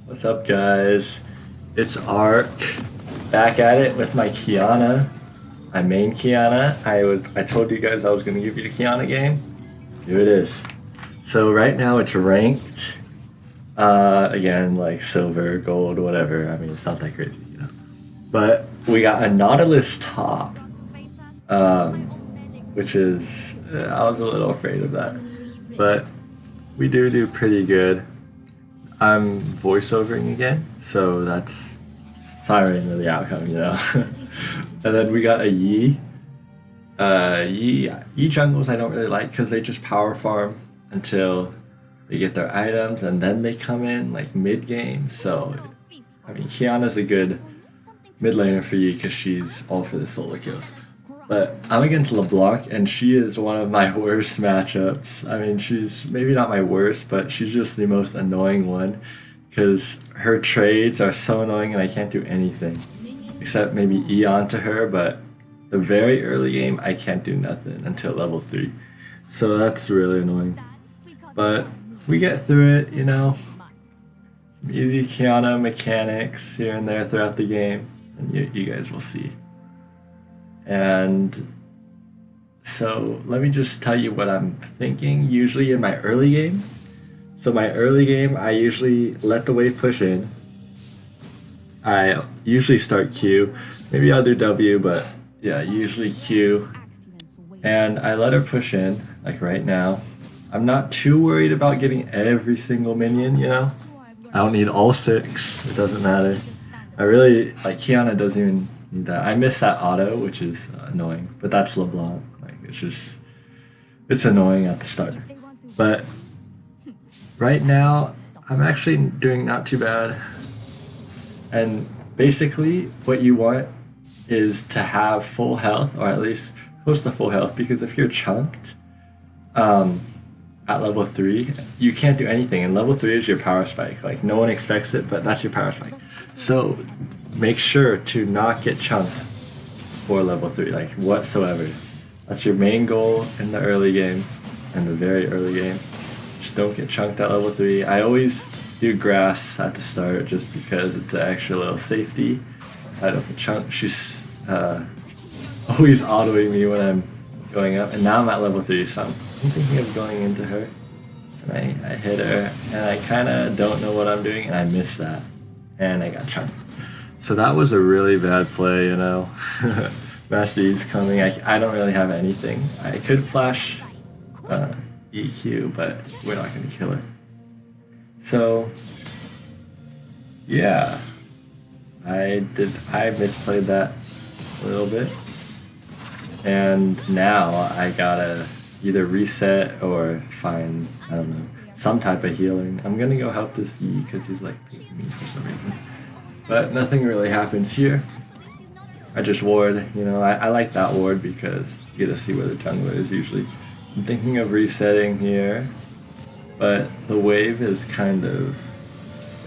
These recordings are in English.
What's up, guys? It's Ark, back at it with my QIYANA, my main QIYANA. I told you guys I was gonna give you the QIYANA game. Here it is. So right now it's ranked. Again, like silver, gold, whatever. I mean, it's not that crazy, you know. But we got a Nautilus top, which is I was a little afraid of that, but we do pretty good. I'm voiceovering again, so that's sorry into the outcome, you know. And then we got a Yi. Yi jungles I don't really like because they just power farm until they get their items and then they come in like mid game. So I mean, QIYANA's a good mid laner for you because she's all for the solo kills. But I'm against LeBlanc, and she is one of my worst matchups. I mean, she's maybe not my worst, but she's just the most annoying one because her trades are so annoying and I can't do anything except maybe E onto her, but the very early game I can't do nothing until level 3. So that's really annoying. But we get through it, you know. Some easy QIYANA mechanics here and there throughout the game, and you guys will see. And so let me just tell you what I'm thinking usually in my early game. So my early game, I usually let the wave push in. I usually start Q. Maybe I'll do W, but yeah, usually Q. And I let her push in, like right now. I'm not too worried about getting every single minion, you know? I don't need all 6, it doesn't matter. I really, like QIYANA doesn't even need that. I miss that auto, which is annoying, but that's LeBlanc. Like it's annoying at the start. But right now, I'm actually doing not too bad. And basically, what you want is to have full health, or at least close to full health, because if you're chunked at level 3, you can't do anything, and level 3 is your power spike. Like, no one expects it, but that's your power spike. So make sure to not get chunked for level 3, like whatsoever. That's your main goal in the early game, in the very early game. Just don't get chunked at level 3. I always do grass at the start just because it's an extra little safety. I don't get chunked. She's always autoing me when I'm going up, and now I'm at level 3, so I'm thinking of going into her. And I hit her, and I kind of don't know what I'm doing, and I miss that. And I got chunked. So that was a really bad play, you know. Master Yi's coming. I don't really have anything. I could flash EQ, but we're not going to kill her. So, yeah. I misplayed that a little bit. And now I gotta either reset or find, I don't know, some type of healing. I'm gonna go help this Yi because he's like picking me for some reason. But nothing really happens here. I just ward, you know, I like that ward because you get to see where the jungler is usually. I'm thinking of resetting here, but the wave is kind of,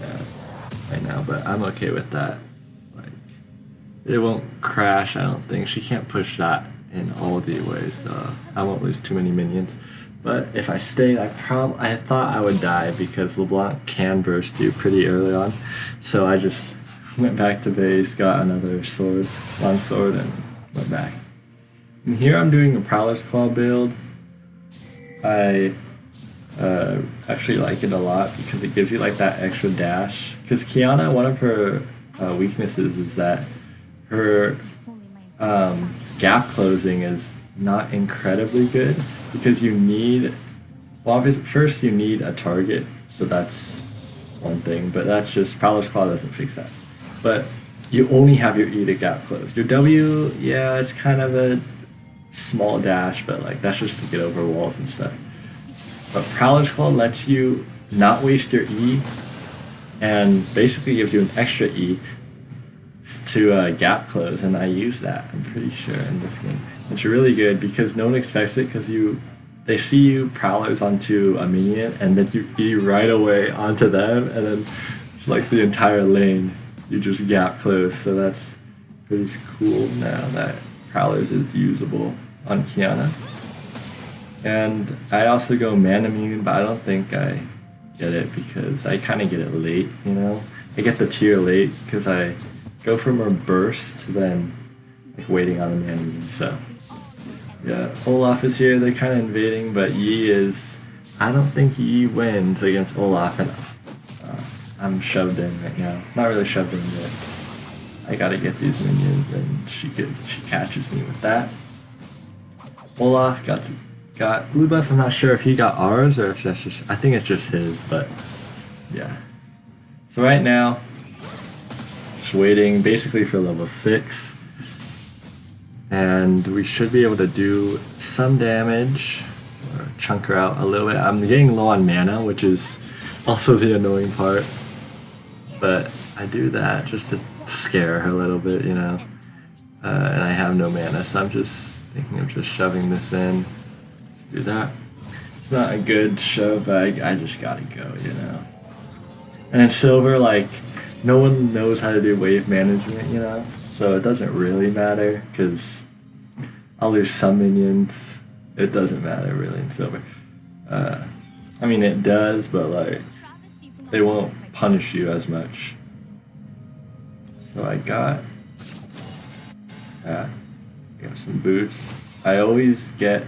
yeah, right now, but I'm okay with that. Like, it won't crash, I don't think. She can't push that in all the ways, so I won't lose too many minions. But if I stayed, I thought I would die because LeBlanc can burst you pretty early on. So I just went back to base, got another sword, long sword, and went back. And here I'm doing a Prowler's Claw build. I actually like it a lot because it gives you like that extra dash. Because QIYANA, one of her weaknesses is that her gap closing is not incredibly good because you need, well, obviously, first you need a target, so that's one thing, but that's just, Prowler's Claw doesn't fix that. But you only have your E to gap close. Your W, yeah, it's kind of a small dash, but like that's just to get over walls and stuff. But Prowler's Claw lets you not waste your E and basically gives you an extra E to gap close, and I use that, I'm pretty sure, in this game. It's really good because no one expects it because they see you Prowlers onto a minion and then you E right away onto them, and then it's like the entire lane you just gap close, so that's pretty cool now that Prowlers is usable on QIYANA. And I also go man immune, but I don't think I get it because I kind of get it late, you know? I get the tier late because I go from a burst then like waiting on an enemy, so yeah, Olaf is here, they're kind of invading, but Yi is, I don't think Yi wins against Olaf, and I'm shoved in right now. Not really shoved in yet. I gotta get these minions, and she catches me with that. Olaf got blue buff. I'm not sure if he got ours or if that's just, I think it's just his, but yeah. So right now, just waiting basically for level 6. And we should be able to do some damage, or chunk her out a little bit. I'm getting low on mana, which is also the annoying part. But I do that just to scare her a little bit, you know. And I have no mana, so I'm just thinking of just shoving this in. Let's do that. It's not a good shove, but I just gotta go, you know. And in silver, like, no one knows how to do wave management, you know. So it doesn't really matter, because I'll lose some minions. It doesn't matter really in silver. I mean, it does, but like, they won't punish you as much. So I got some boots. I always get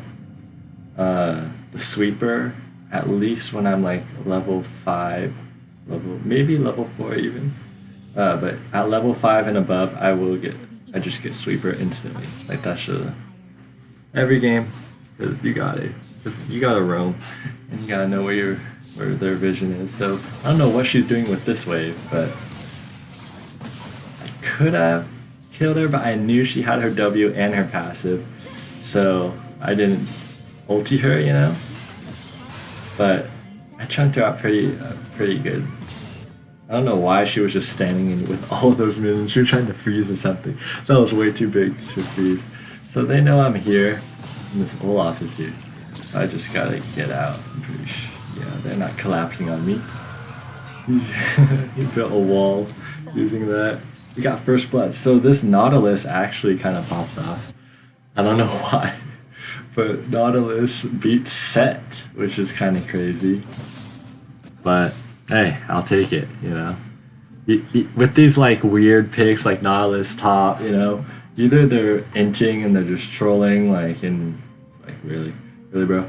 the sweeper at least when I'm like level 5, maybe level 4 even. But at level 5 and above, I just get sweeper instantly. Like that should every game, because you gotta roam, and you gotta know where their vision is. So I don't know what she's doing with this wave, but I could have killed her, but I knew she had her W and her passive, so I didn't ulti her, you know. But I chunked her out pretty good. I don't know why she was just standing in with all of those minions. She was trying to freeze or something. That was way too big to freeze. So they know I'm here, and this Olaf is here. So I just gotta get out. I'm pretty sure. Yeah, they're not collapsing on me. He built a wall using that. We got first blood. So this Nautilus actually kind of pops off. I don't know why, but Nautilus beats Set, which is kind of crazy. But hey, I'll take it, you know. With these like weird picks like Nautilus top, you know, either they're inting and they're just trolling, like, and like really, bro.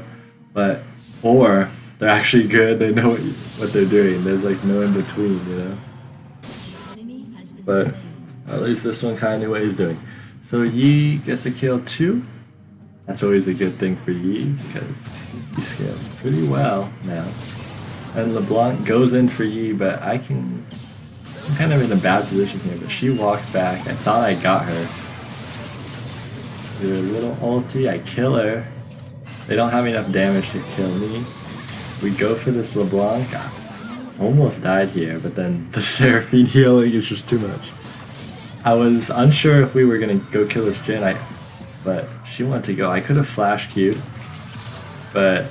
Or they're actually good. They know what they're doing. There's like no in between, you know. But at least this one kind of knew what he's doing. So Yi gets a kill too. That's always a good thing for Yi because he scales pretty well now. And LeBlanc goes in for Yi, but I'm kind of in a bad position here. But she walks back. I thought I got her. Do a little ulti. I kill her. They don't have enough damage to kill me. We go for this LeBlanc. I almost died here, but then the Seraphine healing is just too much. I was unsure if we were gonna go kill this Jin, but she wanted to go. I could have flash Q'd, but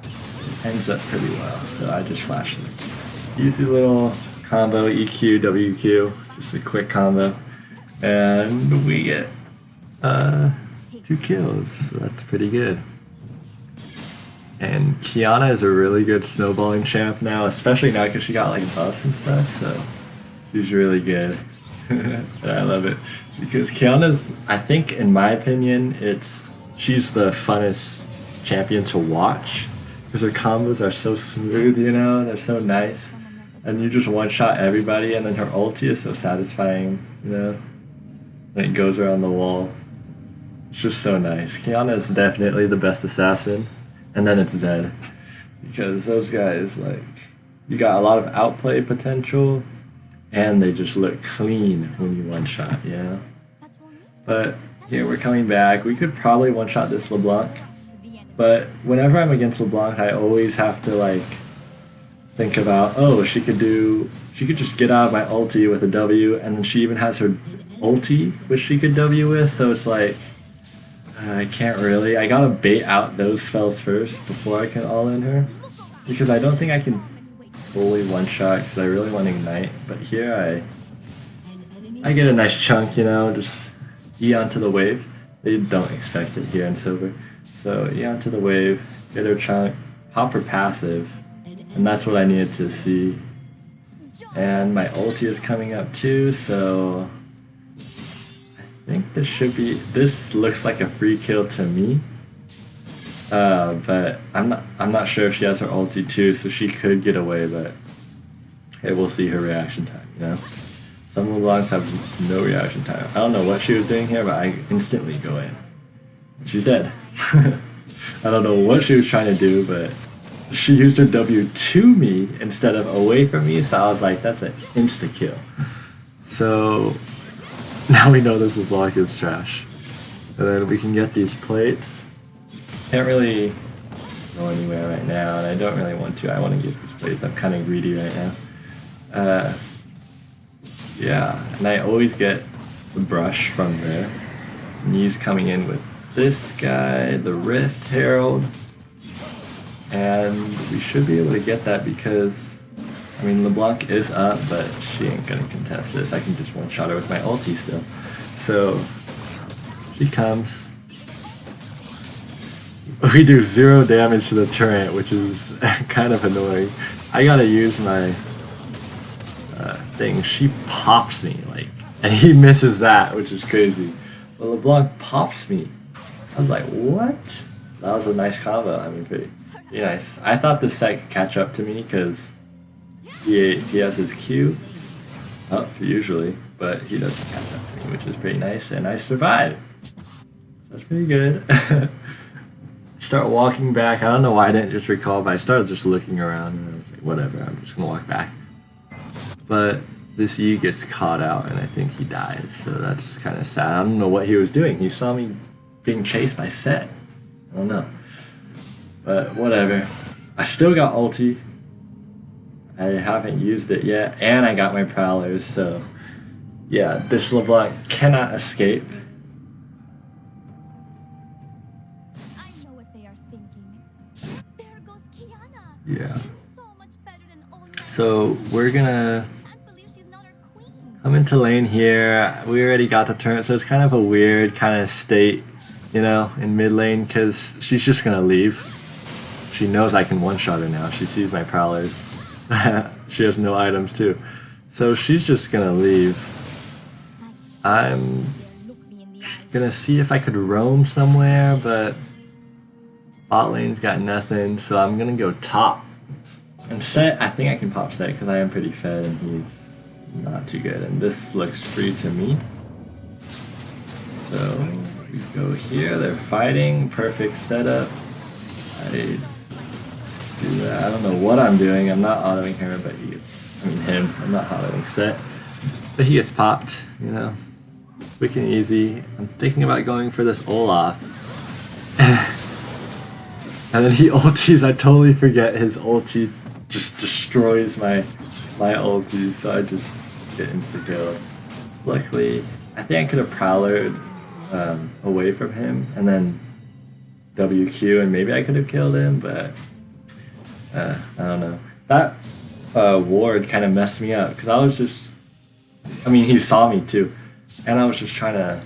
it ends up pretty well, so I just flashed it. Easy little combo, EQ, WQ, just a quick combo, and we get 2 kills, so that's pretty good. And QIYANA is a really good snowballing champ now, especially now because she got like buffs and stuff, so she's really good. And I love it. Because QIYANA's, I think in my opinion, she's the funnest champion to watch. Because her combos are so smooth, you know, they're so nice. And you just one-shot everybody, and then her ulti is so satisfying, you know. And it goes around the wall. It's just so nice. QIYANA is definitely the best assassin. And then it's Zed. Because those guys, like, you got a lot of outplay potential, and they just look clean when you one-shot, you know? But here we're coming back. We could probably one-shot this LeBlanc. But whenever I'm against LeBlanc, I always have to, like, think about, oh, she could just get out of my ulti with a W, and then she even has her ulti, which she could W with, so it's like, I can't really. I gotta bait out those spells first before I can all in her. Because I don't think I can fully one-shot because I really want to ignite. But here I get a nice chunk, you know, just E onto the wave. They don't expect it here in silver. So E onto the wave, get her chunk, pop her passive, and that's what I needed to see. And my ulti is coming up too, so I think this looks like a free kill to me. But I'm not sure if she has her ulti too, so she could get away, but hey, we'll see her reaction time, you know? Some LeBlancs have no reaction time. I don't know what she was doing here, but I instantly go in. She's dead. I don't know what she was trying to do, but she used her W to me instead of away from me, so I was like, that's an insta-kill. So now we know this LeBlanc is trash. And then we can get these plates. Can't really go anywhere right now, and I don't really want to. I want to get these plates. I'm kind of greedy right now. Yeah, and I always get the brush from there. And he's coming in with this guy, the Rift Herald. And we should be able to get that because, I mean, LeBlanc is up, but she ain't gonna contest this. I can just one-shot her with my ulti still. So, she comes. We do 0 damage to the turret, which is kind of annoying. I gotta use my thing. She pops me, like, and he misses that, which is crazy. But LeBlanc pops me. I was like, what? That was a nice combo. I mean, pretty nice. I thought this set could catch up to me because he has his Q up usually, but he doesn't catch up to me, which is pretty nice, and I survive. That's pretty good. Start walking back. I don't know why I didn't just recall, but I started just looking around and I was like, whatever, I'm just gonna walk back. But this Yi gets caught out and I think he dies, so that's kind of sad. I don't know what he was doing. He saw me being chased by Set. I don't know. But whatever. I still got ulti. I haven't used it yet, and I got my Prowlers, so yeah, this LeBlanc cannot escape. I know what they are thinking. There goes QIYANA. Yeah. She's so much better than all my So we're gonna can't believe she's not our queen. come into lane here. We already got the turret, so it's kind of a weird kind of state, you know, in mid lane, because she's just gonna leave. She knows I can one-shot her now. She sees my Prowlers. She has no items too. So she's just gonna leave. I'm gonna see if I could roam somewhere, but bot lane's got nothing, so I'm gonna go top. And Set, I think I can pop Set because I am pretty fed and he's not too good. And this looks free to me. So we go here, they're fighting, perfect setup. I just do that. I don't know what I'm doing. I'm not autoing her, but him. I'm not autoing Set. But he gets popped, you know. Quick and easy. I'm thinking about going for this Olaf. And then he ultis. I totally forget his ulti just destroys my ulti, so I just get insta-killed. Luckily, I think I could have Prowlered away from him and then WQ, and maybe I could have killed him, but I don't know. That ward kind of messed me up because I was just, I mean, he saw me too, and I was just trying to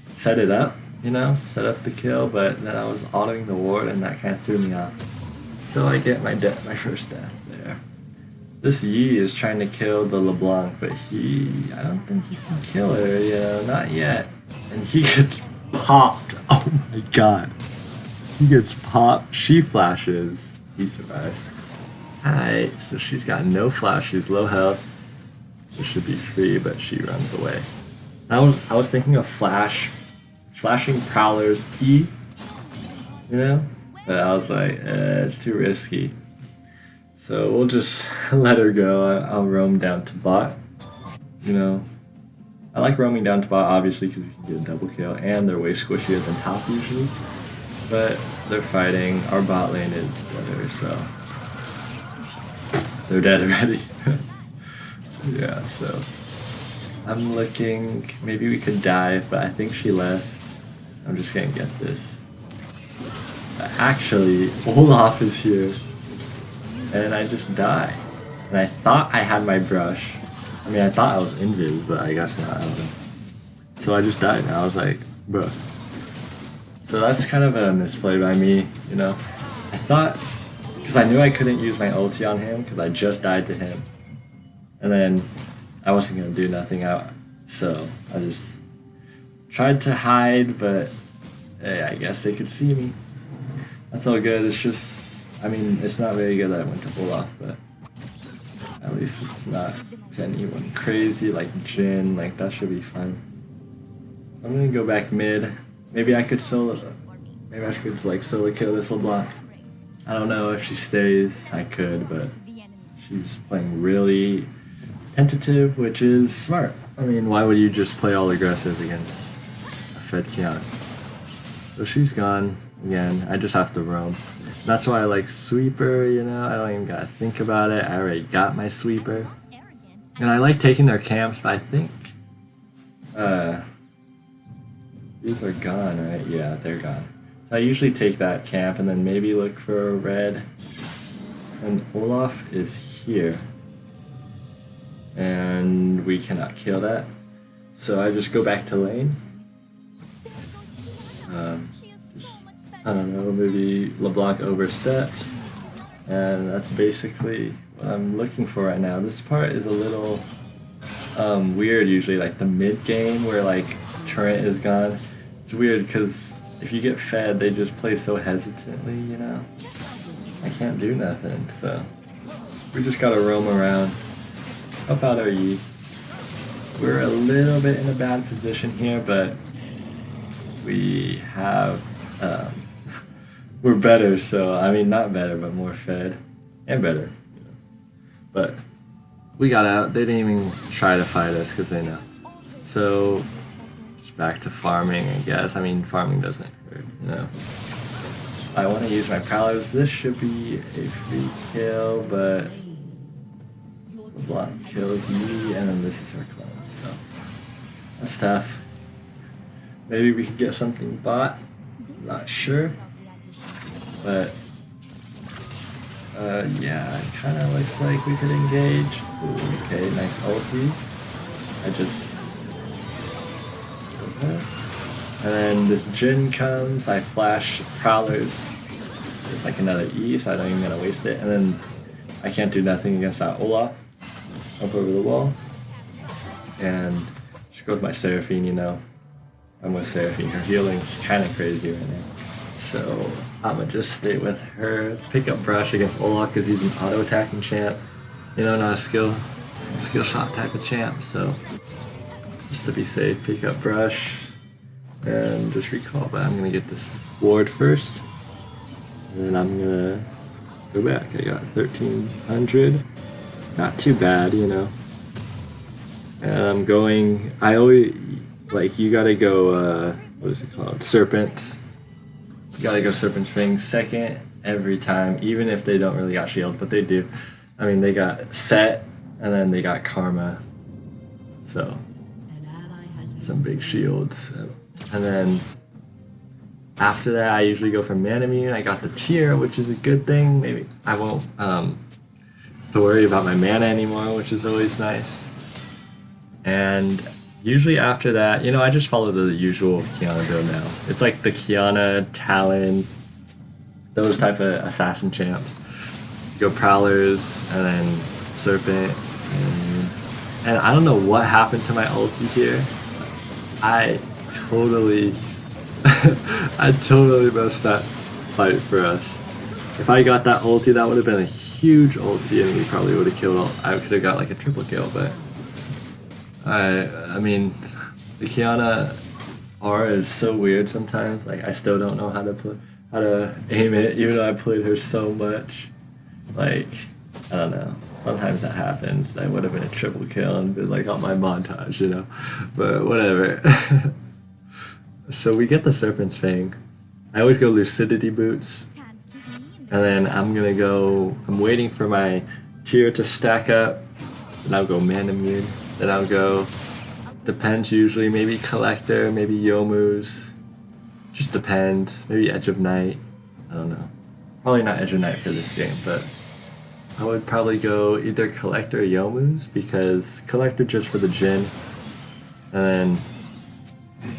set it up, you know, set up the kill, but then I was autoing the ward and that kind of threw me off. So I get my first death there. This Yi is trying to kill the LeBlanc, but I don't think he can kill her, you know, not yet. And he gets popped. Oh my god. He gets popped. She flashes. He survives. Alright, so she's got no flash. She's low health. This should be free, but she runs away. I was thinking of flashing Prowler's E, you know? But I was like, it's too risky. So we'll just let her go. I'll roam down to bot. You know, I like roaming down to bot, obviously, because we can get a double kill, and they're way squishier than top usually. But they're fighting. Our bot lane is better, so they're dead already. Yeah, so I'm looking. Maybe we could dive, but I think she left. I'm just gonna get this. Actually, Olaf is here, and I just die. And I thought I had my brush. I mean, I thought I was invis, but I guess not. I don't know. So I just died, and I was like, bruh. So that's kind of a misplay by me, you know. I thought because I knew I couldn't use my ulti on him because I just died to him, and then I wasn't gonna do nothing out, so I just tried to hide, but hey, I guess they could see me. That's all good. It's just, I mean, it's not very good that I went to Olaf, but at least it's not to anyone crazy like Jin. Like that should be fine. I'm gonna go back mid. Maybe I could solo. Maybe I could like solo kill this LeBlanc. I don't know if she stays. I could, but she's playing really tentative, which is smart. I mean, why would you just play all aggressive against a fed QIYANA? So she's gone again. I just have to roam. And that's why I like sweeper. You know, I don't even gotta think about it. I already got my sweeper, and I like taking their camps. But I think these are gone, right? Yeah, they're gone. So I usually take that camp and then maybe look for a red. And Olaf is here. And we cannot kill that. So I just go back to lane. I don't know, maybe LeBlanc oversteps. And that's basically what I'm looking for right now. This part is a little weird usually, like the mid game where like turret is gone. It's weird because if you get fed, they just play so hesitantly, you know? I can't do nothing, so we just gotta roam around. Help out our Yi. We're a little bit in a bad position here, but we have, we're better, so, I mean, not better, but more fed. And better, you know? But we got out. They didn't even try to fight us because they know. So, just back to farming, I guess. I mean, farming doesn't hurt, you know? I want to use my prowlers. This should be a free kill, but LeBlanc kills me, and then this is our clone, so that's tough. Maybe we could get something bot. Not sure, but yeah, it kind of looks like we could engage. Ooh, okay, nice ulti. I just okay. And then this Jin comes, I flash Prowlers. It's like another E, so I don't even gonna waste it. And then I can't do nothing against that Olaf. Up over the wall. And she goes my Seraphine, you know. I'm with Seraphine. Her healing's kind of crazy right now. So I'm gonna just stay with her. Pick up Brush against Olaf because he's an auto-attacking champ. You know, not a skill shot type of champ. So just to be safe, pick up Brush. And just recall, but I'm gonna get this ward first, and then I'm gonna go back. I got 1300, not too bad, you know. And I'm going. I always like you gotta go. What is it called? Serpents. You gotta go Serpent's Ring second every time, even if they don't really got shield, but they do. I mean, they got Set, and then they got Karma. So some big shields. And then after that, I usually go for Mana Immune. I got the tier, which is a good thing. Maybe I won't have to worry about my mana anymore, which is always nice. And usually after that, you know, I just follow the usual QIYANA build now. It's like the QIYANA, Talon, those type of assassin champs. Go Prowlers, and then Serpent. And I don't know what happened to my ulti here. I totally messed that fight for us. If I got that ulti, that would have been a huge ulti, and we probably would have killed. I could have got like a triple kill, but I mean, the QIYANA R is so weird sometimes. Like I still don't know how to aim it, even though I played her so much. Like I don't know. Sometimes that happens. That would have been a triple kill and been like on my montage, you know. But whatever. So we get the Serpent's Fang. I always go Lucidity Boots. And then I'm waiting for my tier to stack up. Then I'll go Mana Immune. Then I'll go, depends usually, maybe Collector, maybe Yomu's. Just depends. Maybe Edge of Night. I don't know. Probably not Edge of Night for this game, but I would probably go either Collector or Yomu's, because Collector just for the Jin. And then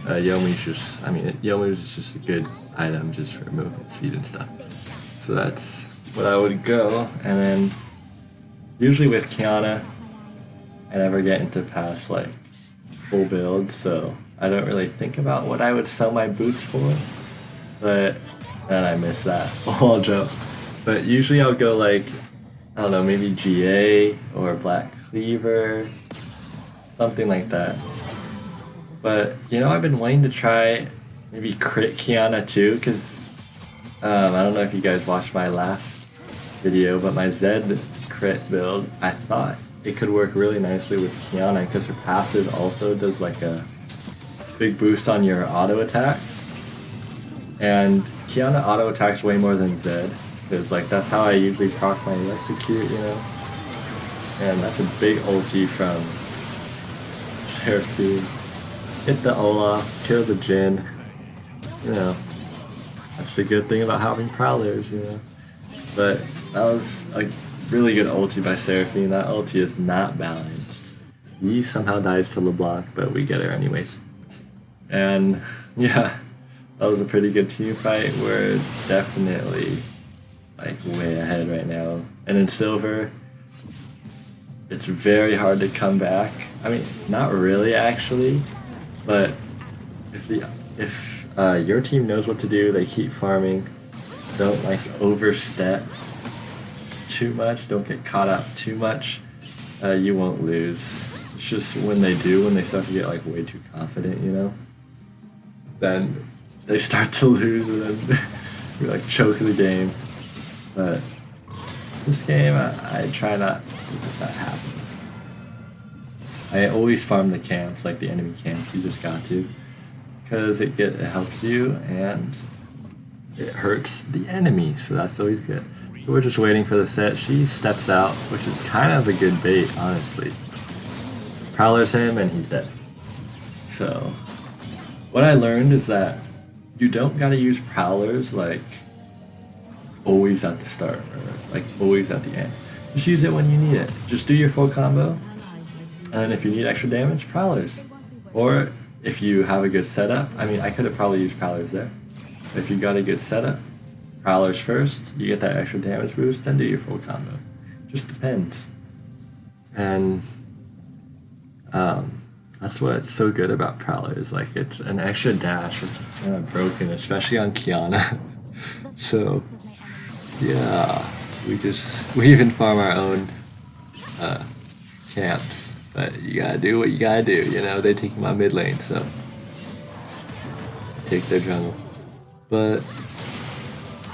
Yomu's is just a good item just for movement speed and stuff. So that's but I would go, and then usually with QIYANA, I never get into past like full builds, so I don't really think about what I would sell my boots for. But then I miss that whole jump. But usually I'll go like, I don't know, maybe GA or Black Cleaver, something like that. But you know, I've been wanting to try maybe crit QIYANA too, because I don't know if you guys watched my last video, but my Zed crit build, I thought it could work really nicely with QIYANA because her passive also does like a big boost on your auto attacks. And QIYANA auto attacks way more than Zed, because like that's how I usually proc my execute, you know. And that's a big ulti from Seraphine. Hit the Olaf, kill the Jhin. You know, that's the good thing about having Prowlers, you know. But that was a really good ulti by Seraphine. That ulti is not balanced. Yi somehow dies to LeBlanc, but we get her anyways. And yeah, that was a pretty good team fight. We're definitely like way ahead right now. And in silver, it's very hard to come back. I mean, not really actually, but if your team knows what to do, they keep farming, don't like overstep too much, don't get caught up too much, you won't lose. It's just when they do, when they start to get like way too confident, you know, then they start to lose and then we like choke the game. But this game, I try not to let that happen. I always farm the camps, like the enemy camps, you just got to. Because it helps you and it hurts the enemy, so that's always good. So we're just waiting for the set. She steps out, which is kind of a good bait, honestly. Prowlers him and he's dead. So what I learned is that you don't gotta use Prowlers like always at the start or like always at the end. Just use it when you need it. Just do your full combo, and if you need extra damage, Prowlers. Or if you have a good setup, I mean, I could have probably used Prowlers there. But if you got a good setup, Prowlers first, you get that extra damage boost, then do your full combo. Just depends. And that's what's so good about Prowlers. Like, it's an extra dash, which is kind of broken, especially on QIYANA. So yeah, we even farm our own camps, but you gotta do what you gotta do, you know. They take my mid lane, so take their jungle. But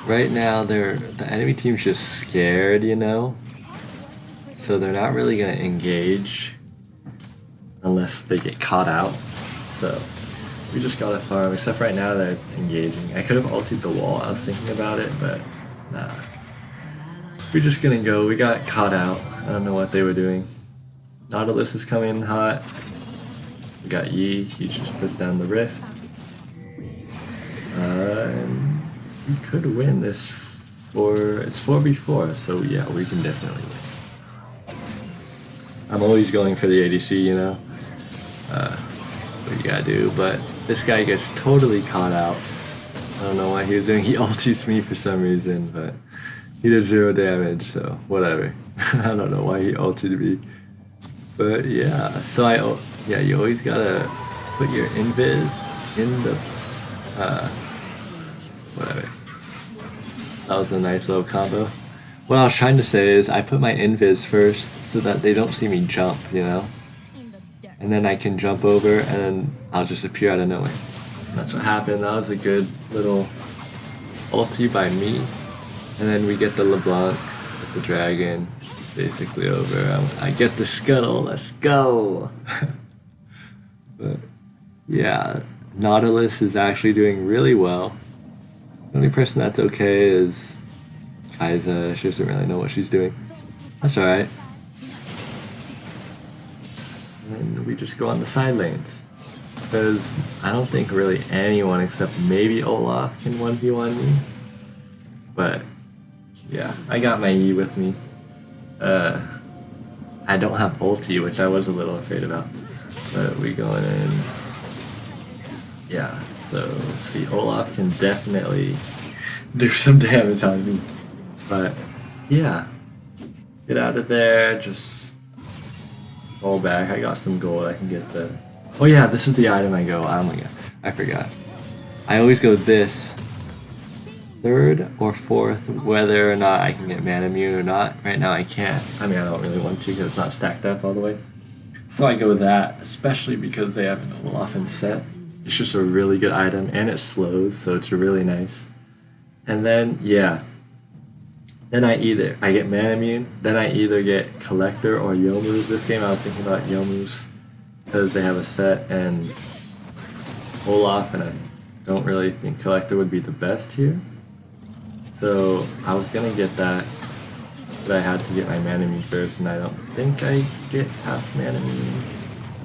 right now the enemy team's just scared, you know, so they're not really gonna engage unless they get caught out. So we just gotta farm, except right now they're engaging. I could have ultied the wall, I was thinking about it, but nah. We're just gonna go. We got caught out. I don't know what they were doing. Nautilus is coming in hot. We got Yi. He just puts down the rift. And we could win this it's 4v4, so yeah, we can definitely win. I'm always going for the ADC, you know. That's what you gotta do, but this guy gets totally caught out. I don't know what he was doing. He ultis me for some reason, but he did 0 damage, so whatever. I don't know why he ulted me. But yeah, so you always gotta put your invis in the, whatever. That was a nice little combo. What I was trying to say is I put my invis first so that they don't see me jump, you know? And then I can jump over and then I'll just appear out of nowhere. And that's what happened. That was a good little ulti by me. And then we get the LeBlanc with the dragon. It's basically over. I get the scuttle. Let's go! But yeah, Nautilus is actually doing really well. The only person that's okay is Kaiza. She doesn't really know what she's doing. That's alright. And we just go on the side lanes. Because I don't think really anyone except maybe Olaf can 1v1 me. But yeah, I got my E with me. I don't have ulti, which I was a little afraid about. But we going in. Yeah, so see, Olaf can definitely do some damage on me. But yeah, get out of there, just roll back. I got some gold, I can get the... Oh yeah, this is the item I go, oh my god, I forgot. I always go this, third or fourth, whether or not I can get mana immune or not. Right now I can't. I mean, I don't really want to because it's not stacked up all the way. So I go with that, especially because they have an Olaf in set. It's just a really good item, and it slows, so it's really nice. And then, yeah. Then I get mana immune, then I either get Collector or Youmuu's. This game I was thinking about Youmuu's because they have a set and Olaf, and I don't really think Collector would be the best here. So I was gonna get that, but I had to get my mana immune first, and I don't think I get past mana immune.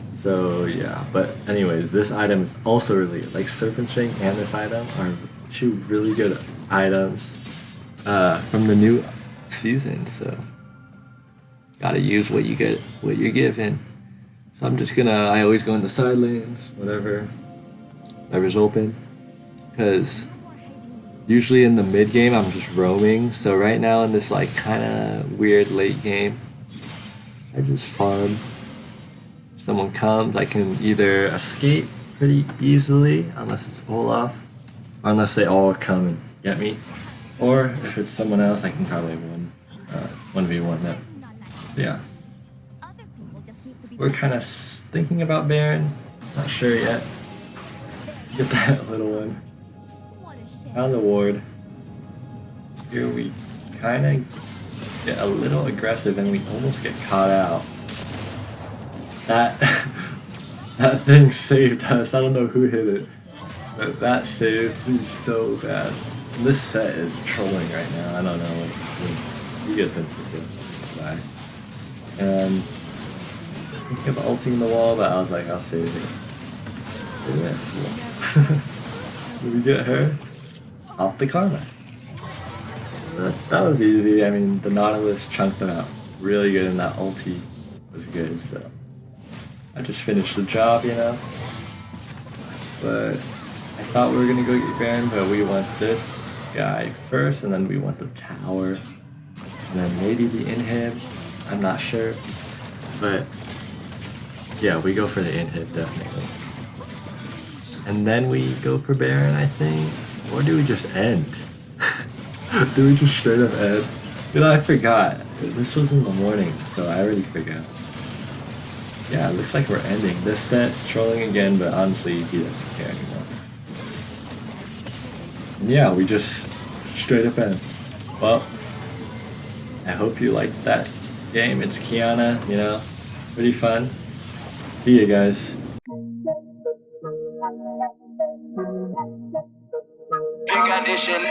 So yeah, but anyways, this item is also really good. Like Serpent String and this item are two really good items from the new season. So gotta use what you get, what you're given. So I'm just gonna. I always go in the side lanes, whatever's open, because usually in the mid game I'm just roaming. So right now in this like kind of weird late game, I just farm. If someone comes, I can either escape pretty easily, unless it's Olaf, or unless they all come and get me, or if it's someone else, I can probably win 1v1 them. Yeah. We're kind of thinking about Baron, not sure yet. Get that little one. Found the ward. Here we kind of get a little aggressive and we almost get caught out. That that thing saved us. I don't know who hit it, but that saved me so bad. And this set is trolling right now. I don't know. Like, you guys instant die. And I was thinking of ulting the wall, but I was like, I'll save it. Did we get her? Off the karma. That was easy. I mean, the Nautilus chunked them out really good, and that ulti was good, so I just finished the job, you know. But I thought we were gonna go get Baron, but we want this guy first, and then we want the tower, and then maybe the inhib. I'm not sure, but yeah, we go for the inhib definitely. And then we go for Baron, I think. Or do we just end? Do we just straight up end? You know, I forgot. This was in the morning, so I already forgot. Yeah, it looks like we're ending. This set, trolling again, but honestly, he doesn't care anymore. And yeah, we just straight up end. Well, I hope you liked that game. It's QIYANA, you know, pretty fun. See you guys. Big addition.